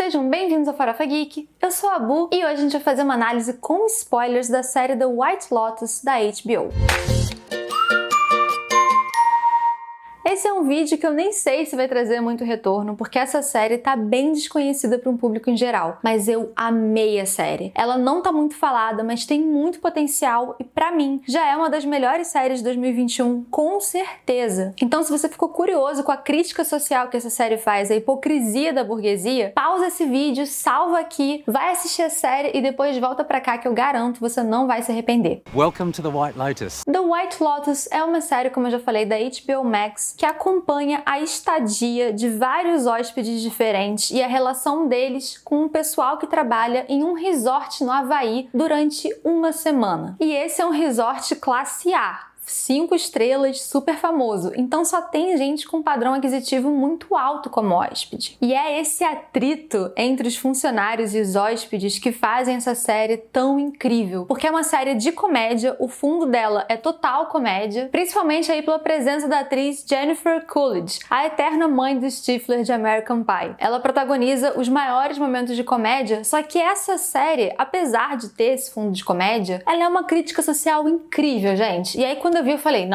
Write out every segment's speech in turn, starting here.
Sejam bem-vindos ao Farofa Geek, eu sou a Bu e hoje a gente vai fazer uma análise com spoilers da série The White Lotus da HBO. Esse é um vídeo que eu nem sei se vai trazer muito retorno, porque essa série tá bem desconhecida para um público em geral, mas eu amei a série. Ela não tá muito falada, mas tem muito potencial e pra mim já é uma das melhores séries de 2021, com certeza. Então se você ficou curioso com a crítica social que essa série faz, a hipocrisia da burguesia, pausa esse vídeo, salva aqui, vai assistir a série e depois volta pra cá que eu garanto você não vai se arrepender. Welcome to The White Lotus. The White Lotus é uma série, como eu já falei, da HBO Max, que acompanha a estadia de vários hóspedes diferentes e a relação deles com o pessoal que trabalha em um resort no Havaí durante uma semana. E esse é um resort classe A. 5 estrelas, super famoso, então só tem gente com padrão aquisitivo muito alto como hóspede. E é esse atrito entre os funcionários e os hóspedes que fazem essa série tão incrível, porque é uma série de comédia, o fundo dela é total comédia, principalmente aí pela presença da atriz Jennifer Coolidge, a eterna mãe do Stifler de American Pie. Ela protagoniza os maiores momentos de comédia, só que essa série, apesar de ter esse fundo de comédia, ela é uma crítica social incrível, gente. E aí quando eu vi, eu falei,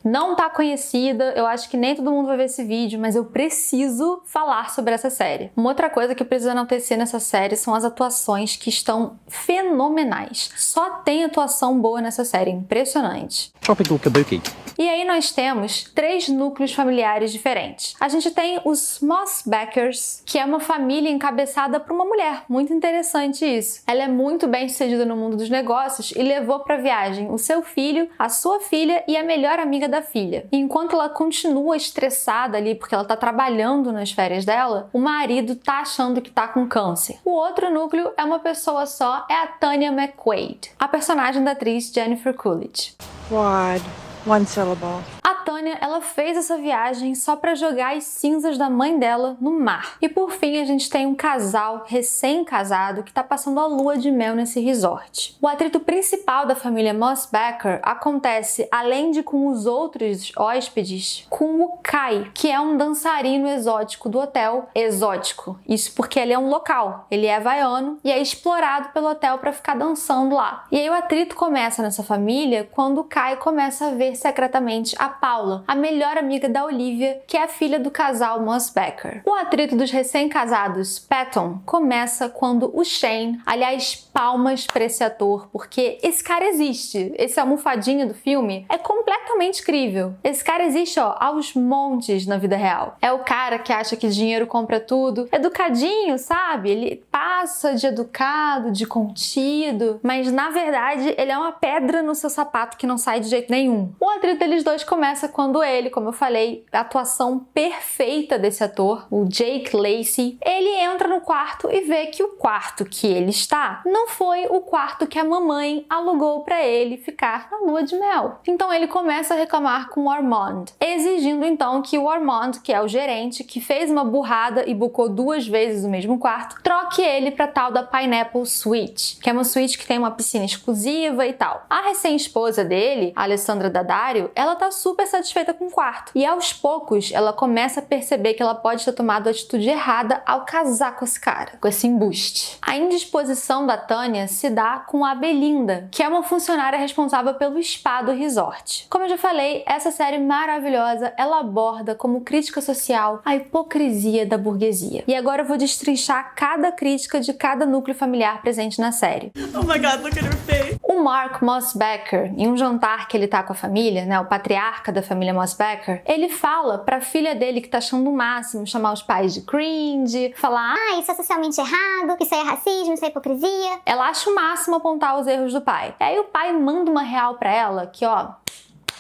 não tá conhecida, eu acho que nem todo mundo vai ver esse vídeo, mas eu preciso falar sobre essa série. Uma outra coisa que eu preciso enaltecer nessa série são as atuações que estão fenomenais. Só tem atuação boa nessa série, impressionante. Tropical Kabuki. E aí nós temos 3 núcleos familiares diferentes. A gente tem os Mossbackers, que é uma família encabeçada por uma mulher. Muito interessante isso. Ela é muito bem sucedida no mundo dos negócios e levou para viagem o seu filho, a sua filha e a melhor amiga da filha. E enquanto ela continua estressada ali porque ela tá trabalhando nas férias dela, o marido tá achando que tá com câncer. O outro núcleo é uma pessoa só, é a Tanya McQuaid, a personagem da atriz Jennifer Coolidge. Wide. One syllable. A Tanya, ela fez essa viagem só para jogar as cinzas da mãe dela no mar. E por fim, a gente tem um casal recém-casado que tá passando a lua de mel nesse resort. O atrito principal da família Mossbacker acontece, além de com os outros hóspedes, com o Kai, que é um dançarino exótico do hotel. Exótico. Isso porque ele é um local. Ele é havaiano e é explorado pelo hotel para ficar dançando lá. E aí o atrito começa nessa família quando o Kai começa a ver secretamente a Paula, a melhor amiga da Olivia, que é a filha do casal Mossbacker. O atrito dos recém-casados Patton começa quando o Shane, aliás, palmas pra esse ator, porque esse cara existe. Esse almofadinho do filme é completamente crível. Esse cara existe, aos montes na vida real. É o cara que acha que dinheiro compra tudo. Educadinho, sabe? Ele passa de educado, de contido, mas na verdade ele é uma pedra no seu sapato que não sai de jeito nenhum. O atrito deles dois começa quando ele, como eu falei, a atuação perfeita desse ator, o Jake Lacy, ele entra no quarto e vê que o quarto que ele está não foi o quarto que a mamãe alugou para ele ficar na lua de mel. Então ele começa a reclamar com o Armand, exigindo então que o Armand, que é o gerente, que fez uma burrada e bucou 2 vezes o mesmo quarto, troque ele para tal da Pineapple Suite, que é uma suíte que tem uma piscina exclusiva e tal. A recém-esposa dele, a Alessandra Daddario, ela tá super satisfeita com o quarto. E aos poucos, ela começa a perceber que ela pode ter tomado a atitude errada ao casar com esse cara, com esse embuste. A indisposição da Tanya se dá com a Belinda, que é uma funcionária responsável pelo spa do resort. Como eu já falei, essa série maravilhosa, ela aborda como crítica social a hipocrisia da burguesia. E agora eu vou destrinchar cada crítica de cada núcleo familiar presente na série. Oh my God, look at her face. O Mark Mossbacker, em um jantar que ele tá com a família, né, o patriarca da família Mossbacker, ele fala pra filha dele que tá achando o máximo chamar os pais de cringe, falar isso é socialmente errado, isso é racismo, isso é hipocrisia. ela acha o máximo apontar os erros do pai. E aí o pai manda uma real pra ela que,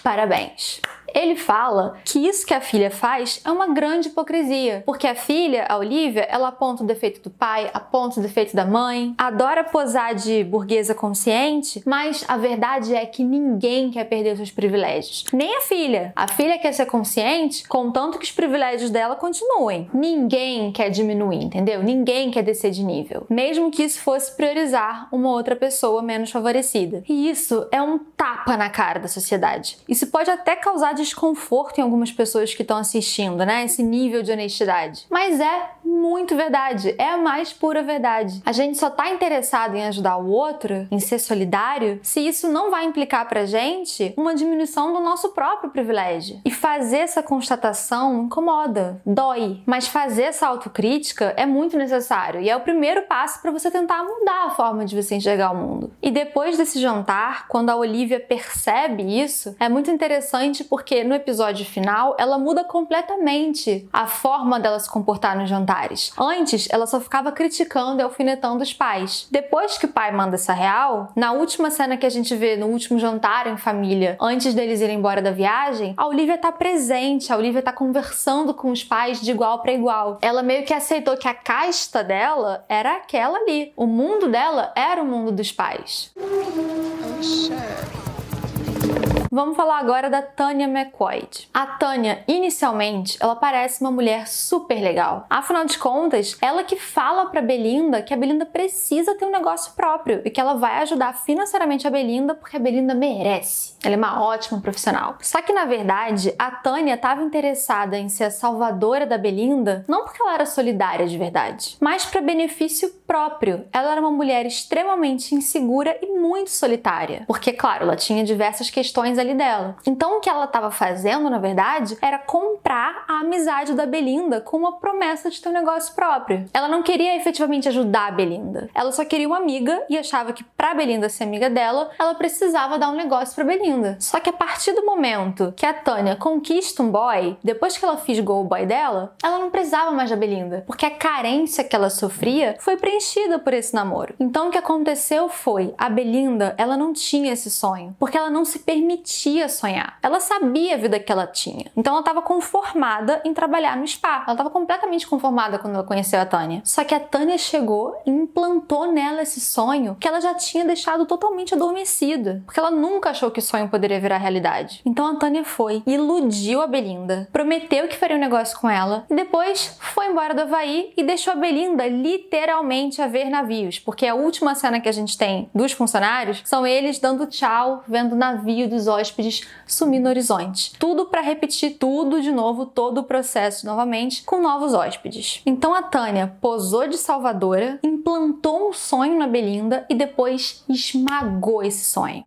parabéns. Ele fala que isso que a filha faz é uma grande hipocrisia, porque a filha, a Olivia, ela aponta o defeito do pai, aponta o defeito da mãe, adora posar de burguesa consciente, mas a verdade é que ninguém quer perder seus privilégios. Nem a filha. A filha quer ser consciente, contanto que os privilégios dela continuem. Ninguém quer diminuir, entendeu? Ninguém quer descer de nível, mesmo que isso fosse priorizar uma outra pessoa menos favorecida. E isso é um tapa na cara da sociedade. Isso pode até causar desconforto em algumas pessoas que estão assistindo, né? Esse nível de honestidade. Mas é muito verdade, é a mais pura verdade. A gente só tá interessado em ajudar o outro, em ser solidário, se isso não vai implicar pra gente uma diminuição do nosso próprio privilégio. E fazer essa constatação incomoda, dói, mas fazer essa autocrítica é muito necessário e é o primeiro passo para você tentar mudar a forma de você enxergar o mundo. E depois desse jantar, quando a Olivia percebe isso, é muito interessante porque no episódio final ela muda completamente a forma dela se comportar nos jantares. Antes, ela só ficava criticando e alfinetando os pais. Depois que o pai manda essa real, na última cena que a gente vê no último jantar em família, antes deles irem embora da viagem, a Olivia tá presente, a Olivia tá conversando com os pais de igual para igual. Ela meio que aceitou que a casta dela era aquela ali. O mundo dela era o mundo dos pais. Vamos falar agora da Tanya McQuoid. A Tanya, inicialmente, ela parece uma mulher super legal. Afinal de contas, ela que fala pra Belinda que a Belinda precisa ter um negócio próprio e que ela vai ajudar financeiramente a Belinda porque a Belinda merece. Ela é uma ótima profissional. Só que, na verdade, a Tanya estava interessada em ser a salvadora da Belinda não porque ela era solidária de verdade, mas para benefício próprio. Ela era uma mulher extremamente insegura e muito solitária. Porque, claro, ela tinha diversas questões ali dela. Então o que ela estava fazendo, na verdade, era comprar a amizade da Belinda com uma promessa de ter um negócio próprio. Ela não queria efetivamente ajudar a Belinda. Ela só queria uma amiga e achava que pra Belinda ser amiga dela, ela precisava dar um negócio pra Belinda. Só que a partir do momento que a Tanya conquista um boy, depois que ela fisgou o boy dela, ela não precisava mais da Belinda, porque a carência que ela sofria foi preenchida por esse namoro. Então o que aconteceu foi, a Belinda, ela não tinha esse sonho, porque ela não se permitia sonhar. Ela sabia a vida que ela tinha. Então ela estava conformada em trabalhar no spa. Ela estava completamente conformada quando ela conheceu a Tanya. Só que a Tanya chegou e implantou nela esse sonho que ela já tinha deixado totalmente adormecido, porque ela nunca achou que o sonho poderia virar realidade. Então a Tanya foi, iludiu a Belinda, prometeu que faria um negócio com ela e depois foi embora do Havaí e deixou a Belinda literalmente a ver navios, porque a última cena que a gente tem dos funcionários são eles dando tchau, vendo o navio dos hóspedes sumir no horizonte. Tudo para repetir tudo de novo, todo o processo novamente, com novos hóspedes. Então a Tanya posou de salvadora, implantou um sonho na Belinda e depois esmagou esse sonho.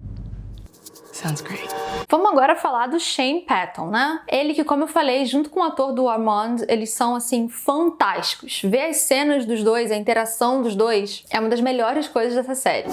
Sounds great. Vamos agora falar do Shane Patton, né? Ele que, como eu falei, junto com o ator do Armand, eles são, assim, fantásticos. Ver as cenas dos dois, a interação dos dois, é uma das melhores coisas dessa série.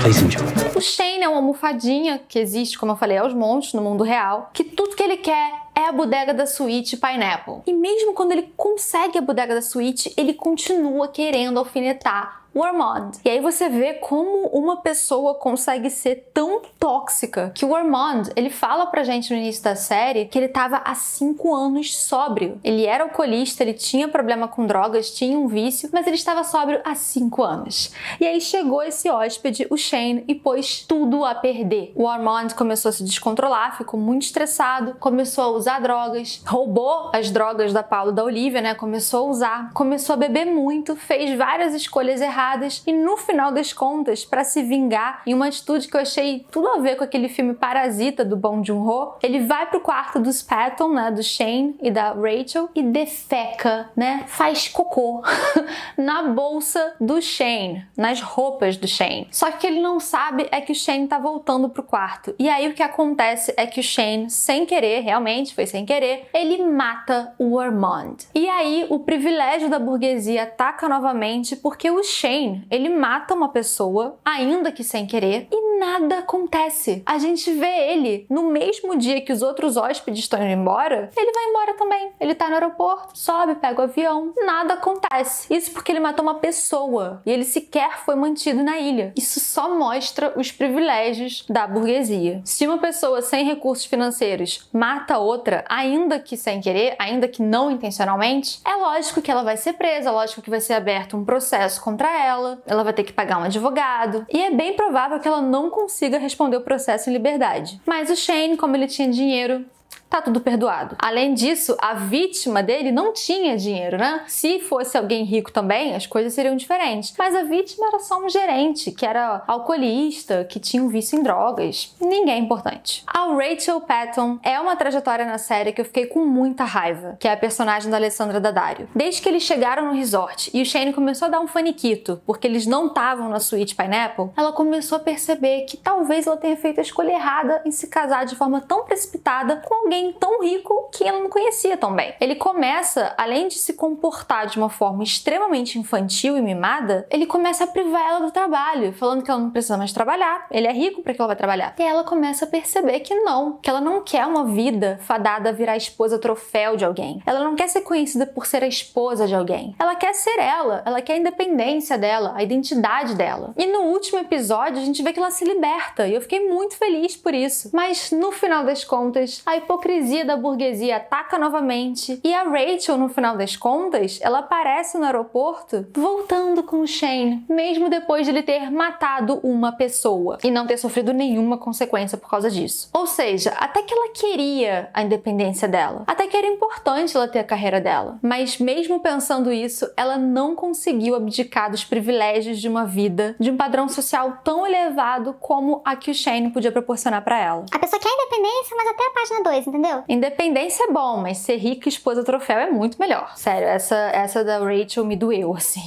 Please enjoy. O Shane é uma almofadinha que existe, como eu falei, aos montes no mundo real, que tudo que ele quer é a bodega da suíte Pineapple. E mesmo quando ele consegue a bodega da suíte, ele continua querendo alfinetar o Armand. E aí você vê como uma pessoa consegue ser tão tóxica que o Armand, ele fala pra gente no início da série que ele tava há 5 anos sóbrio. Ele era alcoolista, ele tinha problema com drogas, tinha um vício, mas ele estava sóbrio há 5 anos. E aí chegou esse hóspede, o Shane, e pôs tudo a perder. O Armand começou a se descontrolar, ficou muito estressado, começou a usar drogas, roubou as drogas da Paula e da Olivia, né? Começou a usar, começou a beber muito, fez várias escolhas erradas e no final das contas, pra se vingar, em uma atitude que eu achei tudo a ver com aquele filme Parasita do Bong Joon-ho, ele vai pro quarto dos Patton, né, do Shane e da Rachel e defeca, né, faz cocô na bolsa do Shane, nas roupas do Shane. Só que o que ele não sabe é que o Shane tá voltando pro quarto. E aí o que acontece é que o Shane, sem querer, realmente foi sem querer, ele mata o Armand. E aí o privilégio da burguesia ataca novamente porque o Shane, ele mata uma pessoa, ainda que sem querer, e nada acontece. A gente vê ele no mesmo dia que os outros hóspedes estão indo embora, ele vai embora também. Ele tá no aeroporto, sobe, pega o avião, nada acontece. Isso porque ele matou uma pessoa e ele sequer foi mantido na ilha. Isso só mostra os privilégios da burguesia. Se uma pessoa sem recursos financeiros mata outra, ainda que sem querer, ainda que não intencionalmente, é lógico que ela vai ser presa, é lógico que vai ser aberto um processo contra ela vai ter que pagar um advogado, e é bem provável que ela não consiga responder o processo em liberdade. Mas o Shane, como ele tinha dinheiro, tá tudo perdoado. Além disso, a vítima dele não tinha dinheiro, né? Se fosse alguém rico também, as coisas seriam diferentes. Mas a vítima era só um gerente, que era alcoolista, que tinha um vício em drogas. Ninguém é importante. A Rachel Patton é uma trajetória na série que eu fiquei com muita raiva, que é a personagem da Alessandra Daddario. Desde que eles chegaram no resort e o Shane começou a dar um faniquito, porque eles não estavam na suíte Pineapple, ela começou a perceber que talvez ela tenha feito a escolha errada em se casar de forma tão precipitada com alguém tão rico que ela não conhecia tão bem. Ele começa, além de se comportar de uma forma extremamente infantil e mimada, ele começa a privar ela do trabalho, falando que ela não precisa mais trabalhar, ele é rico, pra que ela vai trabalhar? E ela começa a perceber que não, que ela não quer uma vida fadada a virar a esposa troféu de alguém. Ela não quer ser conhecida por ser a esposa de alguém. Ela quer ser ela quer a independência dela, a identidade dela. E no último episódio a gente vê que ela se liberta e eu fiquei muito feliz por isso. Mas no final das contas, a hipocrisia da burguesia ataca novamente e a Rachel, no final das contas, ela aparece no aeroporto voltando com o Shane, mesmo depois de ele ter matado uma pessoa e não ter sofrido nenhuma consequência por causa disso. Ou seja, até que ela queria a independência dela, até que era importante ela ter a carreira dela, mas mesmo pensando isso, ela não conseguiu abdicar dos privilégios de uma vida, de um padrão social tão elevado como a que o Shane podia proporcionar pra ela. A pessoa quer independência, mas até a página 2, entendeu? Independência é bom, mas ser rica e esposa troféu é muito melhor. Sério, essa da Rachel me doeu, assim.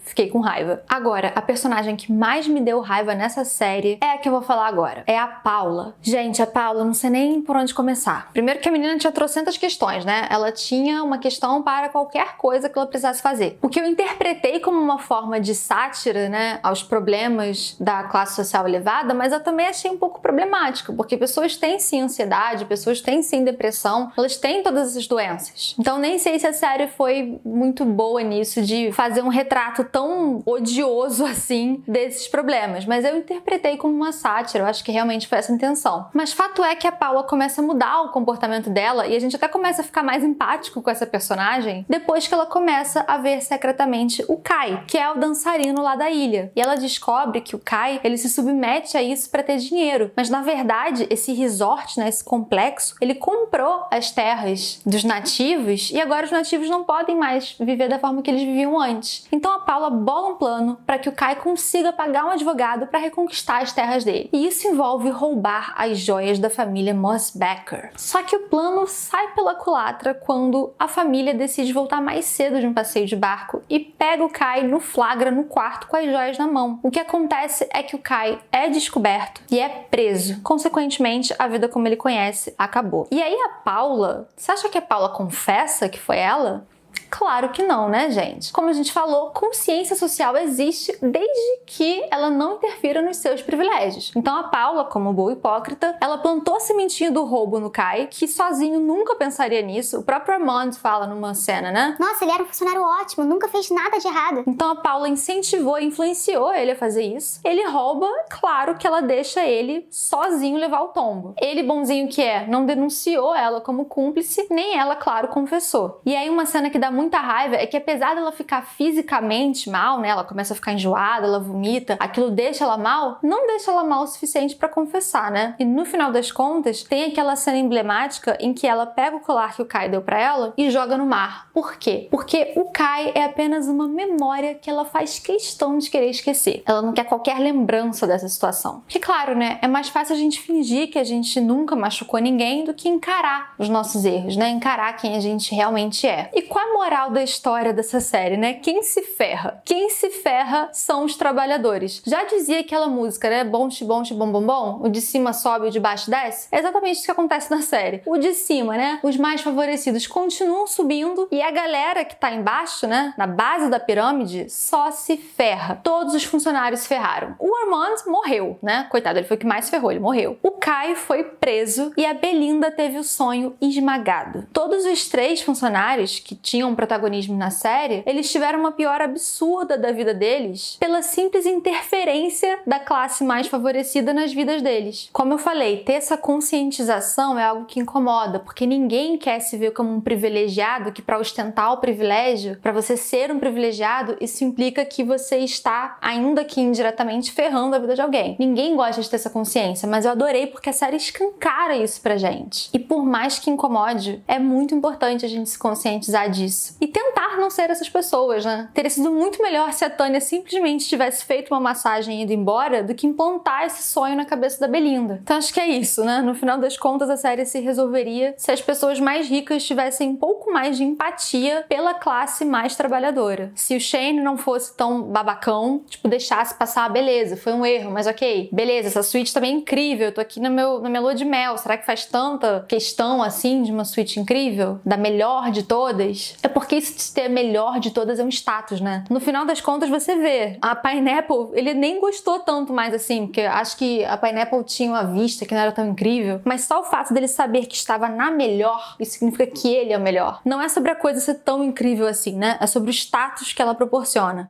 Fiquei com raiva. Agora, a personagem que mais me deu raiva nessa série é a que eu vou falar agora. É a Paula. Gente, a Paula, não sei nem por onde começar. Primeiro que a menina tinha trocentas questões, né? Ela tinha uma questão para qualquer coisa que ela precisasse fazer. O que eu interpretei como uma forma de sátira, né, aos problemas da classe social elevada, mas eu também achei um pouco problemático, porque pessoas têm sim ansiedade, pessoas têm sim depressão, elas têm todas essas doenças. Então nem sei se a série foi muito boa nisso, de fazer um retrato tão odioso assim desses problemas, mas eu interpretei como uma sátira, eu acho que realmente foi essa a intenção. Mas fato é que a Paula começa a mudar o comportamento dela e a gente até começa a ficar mais empático com essa personagem depois que ela começa a ver secretamente o Kai, que é o dançarino lá da ilha. E ela descobre que o Kai, ele se submete a isso para ter dinheiro, mas na verdade esse resort, né, esse complexo, ele comprou as terras dos nativos e agora os nativos não podem mais viver da forma que eles viviam antes. Então a Paula bola um plano para que o Kai consiga pagar um advogado para reconquistar as terras dele. E isso envolve roubar as joias da família Mosbacher. Só que o plano sai pela culatra quando a família decide voltar mais cedo de um passeio de barco e pega o Kai no flagra no quarto com as joias na mão. O que acontece é que o Kai é descoberto e é preso. Consequentemente, a vida como ele conhece acabou. E aí a Paula, você acha que a Paula confessa que foi ela? Claro que não, né, gente? Como a gente falou, consciência social existe desde que ela não interfira nos seus privilégios. Então a Paula, como boa hipócrita, ela plantou a sementinha do roubo no Kai, que sozinho nunca pensaria nisso. O próprio Armand fala numa cena, né? Nossa, ele era um funcionário ótimo, nunca fez nada de errado. Então a Paula incentivou e influenciou ele a fazer isso. Ele rouba, claro que ela deixa ele sozinho levar o tombo. Ele, bonzinho que é, não denunciou ela como cúmplice, nem ela, claro, confessou. E aí uma cena que dá muita raiva é que apesar dela ficar fisicamente mal, né, ela começa a ficar enjoada, ela vomita, aquilo deixa ela mal, não deixa ela mal o suficiente pra confessar, né? E no final das contas, tem aquela cena emblemática em que ela pega o colar que o Kai deu pra ela e joga no mar. Por quê? Porque o Kai é apenas uma memória que ela faz questão de querer esquecer. Ela não quer qualquer lembrança dessa situação. Porque claro, né, é mais fácil a gente fingir que a gente nunca machucou ninguém do que encarar os nossos erros, né? Encarar quem a gente realmente é. E qual a moral da história dessa série, né? Quem se ferra? Quem se ferra são os trabalhadores. Já dizia aquela música, né? Bom, bom, bom, bom, bom. O de cima sobe, o de baixo desce. É exatamente isso que acontece na série. O de cima, né? Os mais favorecidos continuam subindo e a galera que tá embaixo, né? Na base da pirâmide, só se ferra. Todos os funcionários se ferraram. O Armand morreu, né? Coitado, ele foi o que mais se ferrou, ele morreu. O Kai foi preso e a Belinda teve o sonho esmagado. Todos os 3 funcionários que tinham protagonismo na série, eles tiveram uma piora absurda da vida deles pela simples interferência da classe mais favorecida nas vidas deles. Como eu falei, ter essa conscientização é algo que incomoda, porque ninguém quer se ver como um privilegiado, que para ostentar o privilégio, para você ser um privilegiado, isso implica que você está, ainda que indiretamente, ferrando a vida de alguém. Ninguém gosta de ter essa consciência, mas eu adorei porque a série escancara isso pra gente. E por mais que incomode, é muito importante a gente se conscientizar disso. E tentar não ser essas pessoas, né? Teria sido muito melhor se a Tânia simplesmente tivesse feito uma massagem e ido embora do que implantar esse sonho na cabeça da Belinda. Então acho que é isso, né? No final das contas, a série se resolveria se as pessoas mais ricas tivessem um pouco mais de empatia pela classe mais trabalhadora. Se o Shane não fosse tão babacão, tipo, deixasse passar, beleza, foi um erro, mas ok, beleza, essa suíte também é incrível, eu tô aqui na minha lua de mel, será que faz tanta questão assim de uma suíte incrível? Da melhor de todas? É porque isso de ter a melhor de todas é um status, né? No final das contas, você vê, a Pineapple, ele nem gostou tanto mais assim, porque acho que a Pineapple tinha uma vista que não era tão incrível, mas só o fato dele saber que estava na melhor, isso significa que ele é o melhor. Não é sobre a coisa ser tão incrível assim, né? É sobre o status que ela proporciona.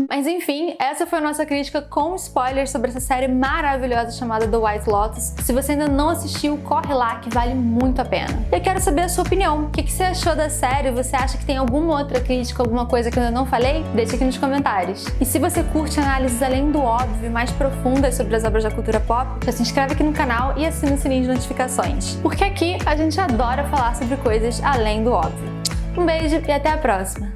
Mas enfim, essa foi a nossa crítica com spoilers sobre essa série maravilhosa chamada The White Lotus. Se você ainda não assistiu, corre lá que vale muito a pena. Eu quero saber a sua opinião. O que você achou da série? Você acha que tem alguma outra crítica, alguma coisa que eu ainda não falei? Deixa aqui nos comentários. E se você curte análises além do óbvio e mais profundas sobre as obras da cultura pop, já se inscreve aqui no canal e assina o sininho de notificações. Porque aqui a gente adora falar sobre coisas além do óbvio. Um beijo e até a próxima!